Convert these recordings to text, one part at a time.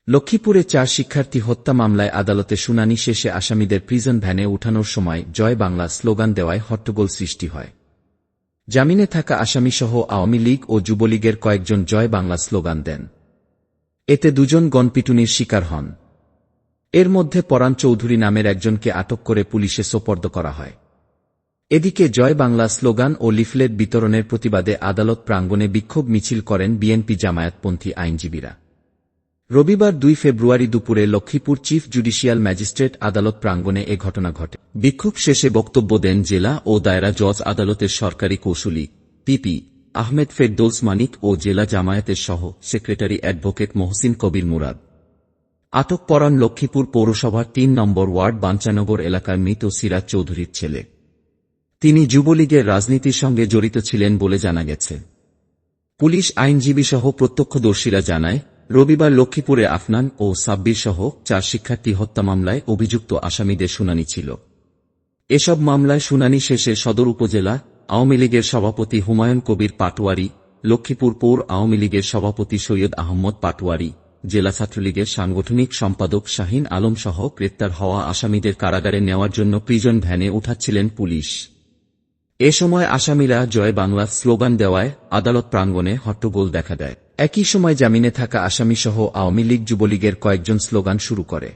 লক্ষ্মীপুরে ৪ শিক্ষার্থী হত্যা মামলায় আদালতে শুনানি শেষে আসামিদের প্রিজন ভ্যানে উঠানোর সময় জয় বাংলা স্লোগান দেওয়ায় হট্টগোল সৃষ্টি হয়। জামিনে থাকা আসামিসহ আওয়ামী লীগ ও যুবলীগের কয়েকজন জয় বাংলা স্লোগান দেন। এতে দুজন গণপিটুনির শিকার হন। এর মধ্যে পরাণ চৌধুরী নামের একজনকে আটক করে পুলিশে সোপর্দ করা হয়। এদিকে জয় বাংলা স্লোগান ও লিফলেট বিতরণের প্রতিবাদে আদালত প্রাঙ্গণে বিক্ষোভ মিছিল করেন বিএনপি জামায়াতপন্থী আইনজীবীরা। রবিবার ২ ফেব্রুয়ারি দুপুরে লক্ষ্মীপুর চিফ জুডিশিয়াল ম্যাজিস্ট্রেট আদালত প্রাঙ্গণে এ ঘটনা ঘটে। বিক্ষোভ শেষে বক্তব্য দেন জেলা ও দায়রা জজ আদালতের সরকারি কৌঁসুলি পিপি আহমেদ ফেরদৌস মানিক ও জেলা জামায়াতের সহ সেক্রেটারি অ্যাডভোকেট মহসিন কবির মুরাদ। আটক পরাণ লক্ষ্মীপুর পৌরসভার ৩ নম্বর ওয়ার্ড বাঞ্চানগর এলাকার মৃত সিরাজ চৌধুরীর ছেলে। তিনি যুবলীগের রাজনীতির সঙ্গে জড়িত ছিলেন বলে জানা গেছে। পুলিশ আইনজীবীসহ প্রত্যক্ষদর্শীরা জানায়, রবিবার লক্ষ্মীপুরে আফনান ও সাব্বির সহ ৪ শিক্ষার্থী হত্যা মামলায় অভিযুক্ত আসামিদের শুনানি ছিল। এসব মামলায় শুনানি শেষে সদর উপজেলা আওয়ামী লীগের সভাপতি হুমায়ুন কবির পাটোয়ারি, লক্ষ্মীপুর পৌর আওয়ামী লীগের সভাপতি সৈয়দ আহমদ পাটোয়ারি, জেলা ছাত্রলীগের সাংগঠনিক সম্পাদক শাহিন আলম সহ গ্রেপ্তার হওয়া আসামিদের কারাগারে নেওয়ার জন্য প্রিজন ভ্যানে উঠাচ্ছিলেন পুলিশ। এ সময় আসামিরা জয় বাংলা স্লোগান দেওয়ায় আদালত প্রাঙ্গণে হট্টগোল দেখা দেয়। একই সময় জামিনে থাকা আসামিসহ আওয়ামী লীগ যুবলীগের কয়েকজন স্লোগান শুরু করে।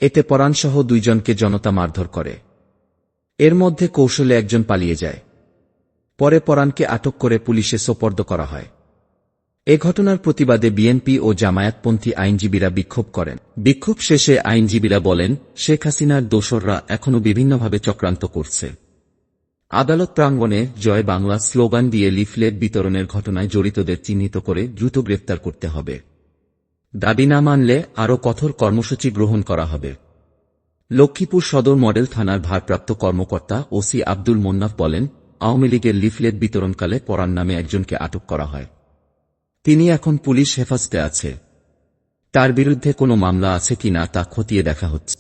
এতে পরাণসহ ২ জনকে জনতা মারধর করে। এর মধ্যে কৌশলে একজন পালিয়ে যায়। পরে পরাণকে আটক করে পুলিশে সোপর্দ করা হয়। এ ঘটনার প্রতিবাদে বিএনপি ও জামায়াতপন্থী আইনজীবীরা বিক্ষোভ করেন। বিক্ষোভ শেষে আইনজীবীরা বলেন, শেখ হাসিনার দোসররা এখনও বিভিন্নভাবে চক্রান্ত করছে। আদালত প্রাঙ্গণে জয় বাংলা স্লোগান দিয়ে লিফলেট বিতরণের ঘটনায় জড়িতদের চিহ্নিত করে দ্রুত গ্রেপ্তার করতে হবে। দাবি না মানলে আরও কঠোর কর্মসূচি গ্রহণ করা হবে। লক্ষ্মীপুর সদর মডেল থানার ভারপ্রাপ্ত কর্মকর্তা ওসি আব্দুল মোন্নাফ বলেন, আওয়ামী লীগের লিফলেট বিতরণকালে পরাণ নামে একজনকে আটক করা হয়। তিনি এখন পুলিশ হেফাজতে আছে। তার বিরুদ্ধে কোনো মামলা আছে কিনা তা খতিয়ে দেখা হচ্ছে।